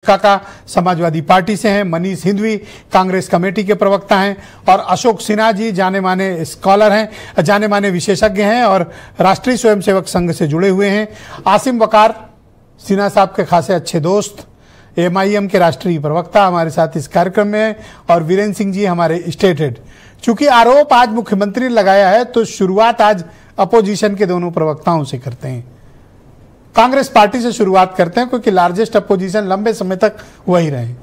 काका समाजवादी पार्टी से हैं, मनीष हिंदवी कांग्रेस कमेटी के प्रवक्ता हैं और अशोक सिन्हा जी जाने माने स्कॉलर हैं, जाने माने विशेषज्ञ हैं और राष्ट्रीय स्वयंसेवक संघ से जुड़े हुए हैं। आसिम वकार सिन्हा साहब के खासे अच्छे दोस्त, एमआईएम के राष्ट्रीय प्रवक्ता हमारे साथ इस कार्यक्रम में हैं और वीरेंद्र सिंह जी हमारे स्टेट हेड। चूंकि आरोप आज मुख्यमंत्री ने लगाया है तो शुरुआत आज अपोजिशन के दोनों प्रवक्ताओं से करते हैं। कांग्रेस पार्टी से शुरुआत करते हैं क्योंकि लार्जेस्ट अपोजिशन लंबे समय तक वही रहे।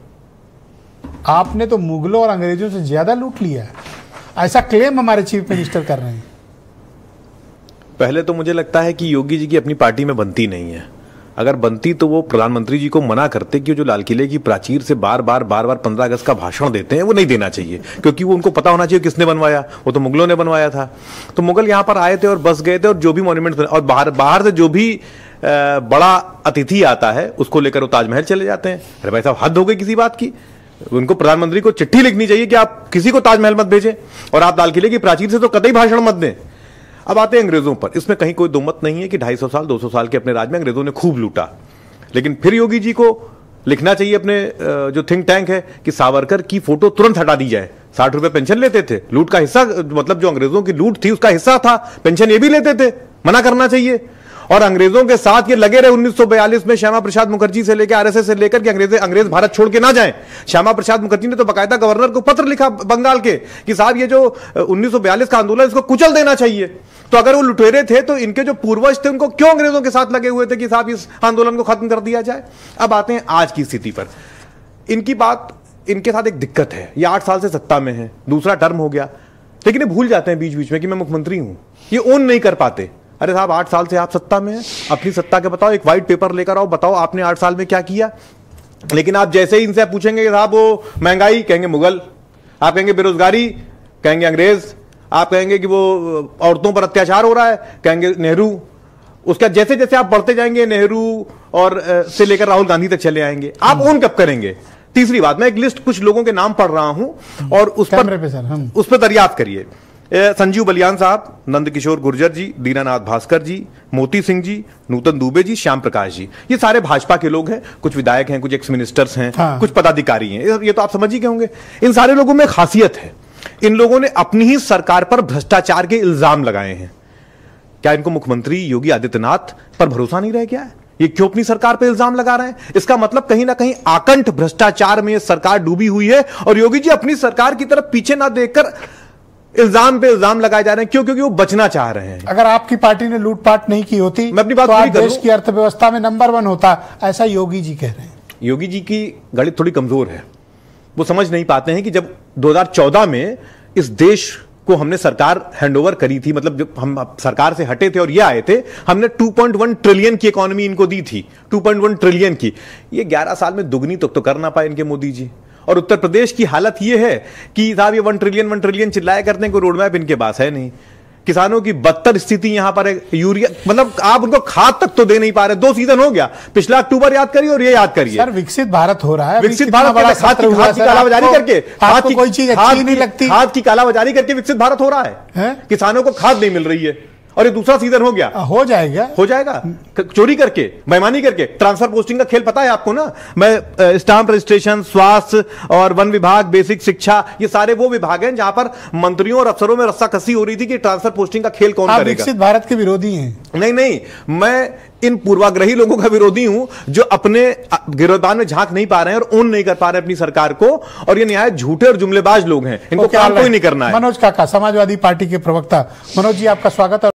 आपने तो मुगलों और अंग्रेजों से ज्यादा लूट लिया है, ऐसा क्लेम हमारे चीफ मिनिस्टर कर रहे हैं। पहले तो मुझे लगता है कि योगी जी की अपनी पार्टी में बनती नहीं है। अगर बनती तो वो प्रधानमंत्री जी को मना करते कि जो लाल किले की प्राचीर से बार बार 15 अगस्त का भाषण देते हैं वो नहीं देना चाहिए, क्योंकि वो उनको पता होना चाहिए किसने बनवाया। वो तो मुगलों ने बनवाया था। तो मुगल यहाँ पर आए थे और बस गए थे और जो भी मॉन्यूमेंट और बाहर से जो भी बड़ा अतिथि आता है उसको लेकर वो ताजमहल चले जाते हैं। अरे भाई साहब, हद हो गई किसी बात की। उनको प्रधानमंत्री को चिट्ठी लिखनी चाहिए कि आप किसी को ताजमहल मत भेजें और आप लाल किले की प्राचीर से तो कतई भाषण मत दें। अब आते हैं अंग्रेजों पर। इसमें कहीं कोई दो मत नहीं है कि 250 साल 200 साल के अपने राज में अंग्रेजों ने खूब लूटा। लेकिन फिर योगी जी को लिखना चाहिए अपने जो थिंक टैंक है कि सावरकर की फोटो तुरंत हटा दी जाए। 60 रुपए पेंशन लेते थे, लूट का हिस्सा, मतलब जो अंग्रेजों की लूट थी उसका हिस्सा था, पेंशन ये भी लेते थे, मना करना चाहिए। और अंग्रेजों के साथ ये लगे रहे 1942 में श्यामा प्रसाद मुखर्जी से लेकर आरएसएस से लेकर कि अंग्रेज भारत छोड़ के ना जाएं। श्यामा प्रसाद मुखर्जी ने तो बाकायदा गवर्नर को पत्र लिखा बंगाल के कि साहब ये जो 1942 का आंदोलन इसको कुचल देना चाहिए। तो अगर वो लुटेरे थे तो इनके जो पूर्वज थे उनको क्यों अंग्रेजों के साथ लगे हुए थे कि साहब इस आंदोलन को खत्म कर दिया जाए। अब आते हैं आज की स्थिति पर। इनकी बात, इनके साथ एक दिक्कत है, ये 8 साल से सत्ता में है, दूसरा टर्म हो गया, लेकिन ये भूल जाते हैं बीच बीच में कि मैं मुख्यमंत्री हूं। ये ओन नहीं कर पाते। अरे साहब, 8 साल से आप सत्ता में हैं, अपनी सत्ता के बताओ, एक व्हाइट पेपर लेकर आओ, बताओ आपने 8 साल में क्या किया। लेकिन आप जैसे ही इनसे पूछेंगे कि साहब वो महंगाई, कहेंगे मुगल। आप कहेंगे बेरोजगारी, कहेंगे अंग्रेज। आप कहेंगे कि वो औरतों पर अत्याचार हो रहा है, कहेंगे नेहरू। उसका जैसे जैसे आप बढ़ते जाएंगे नेहरू और से लेकर राहुल गांधी तक चले आएंगे। आप ओन कब करेंगे। तीसरी बात, मैं एक लिस्ट कुछ लोगों के नाम पढ़ रहा हूं और उस पर दरियाफ्त करिए। संजीव बलियान साहब, नंदकिशोर गुर्जर जी, दीनानाथ भास्कर जी, मोती सिंह जी, नूतन दुबे जी, श्याम प्रकाश जी, ये सारे भाजपा के लोग हैं। कुछ विधायक हैं, कुछ एक्स मिनिस्टर्स हैं, कुछ पदाधिकारी हैं। ये तो आप समझ ही गए होंगे। इन सारे लोगों में खासियत है, इन लोगों ने अपनी ही सरकार पर भ्रष्टाचार के इल्जाम लगाए हैं। क्या इनको मुख्यमंत्री योगी आदित्यनाथ पर भरोसा नहीं रह गया है? ये क्यों अपनी सरकार पर इल्जाम लगा रहे हैं? इसका मतलब कहीं ना कहीं आकंठ भ्रष्टाचार में सरकार डूबी हुई है और योगी जी अपनी सरकार की तरफ पीछे ना देखकर इल्जाम पे इल्जाम लगाए जा रहे हैं। क्यों? क्योंकि वो बचना चाह रहे हैं। अगर आपकी पार्टी ने लूटपाट नहीं की होती, मैं अपनी बात पूरी करूं, देश की अर्थव्यवस्था में नंबर 1 होता, ऐसा योगी जी कह रहे हैं। योगी जी की गणित थोड़ी कमजोर है। वो समझ नहीं पाते हैं कि जब 2014 में इस देश को हमने सरकार हैंडओवर करी थी, मतलब जब हम सरकार से हटे थे और ये आए थे, हमने 2.1 ट्रिलियन की इकोनॉमी इनको दी थी, 2.1 ट्रिलियन की। ये 11 साल में दुगनी तो कर ना पाए इनके मोदी जी। और उत्तर प्रदेश की हालत ये है कि साहब ये 1 ट्रिलियन चिल्लाया करते हैं, कोई रोड मैप इनके पास है नहीं। किसानों की बदतर स्थिति यहां पर है। यूरिया, मतलब आप उनको खाद तक तो दे नहीं पा रहे। 2 सीजन हो गया, पिछला अक्टूबर याद करिए और ये याद करिए। सर, विकसित भारत हो रहा है। विकसित भारत खाद की कालाबाजारी करके, आपको कोई चीज अच्छी नहीं लगती, खाद की कालाबाजारी करके विकसित भारत हो रहा है। किसानों को खाद नहीं मिल रही है और ये दूसरा सीजन हो गया। हो जाएगा चोरी करके, बेईमानी करके। ट्रांसफर पोस्टिंग का खेल पता है आपको ना। मैं स्टाम्प रजिस्ट्रेशन, स्वास्थ्य और वन विभाग, बेसिक शिक्षा, ये सारे वो विभाग हैं जहां पर मंत्रियों और अफसरों में रस्साकसी हो रही थी कि ट्रांसफर पोस्टिंग का खेल कौन करेगा। विकसित भारत के विरोधी हैं। नहीं, मैं इन पूर्वाग्रही लोगों का विरोधी हूं जो अपने गिरफ्तार में झांक नहीं पा रहे हैं और ओन नहीं कर पा रहे अपनी सरकार को। और ये निहायत झूठे और जुमलेबाज लोग हैं, इनको काम कोई नहीं करना है। मनोज काका, समाजवादी पार्टी के प्रवक्ता। मनोज जी, आपका स्वागत है।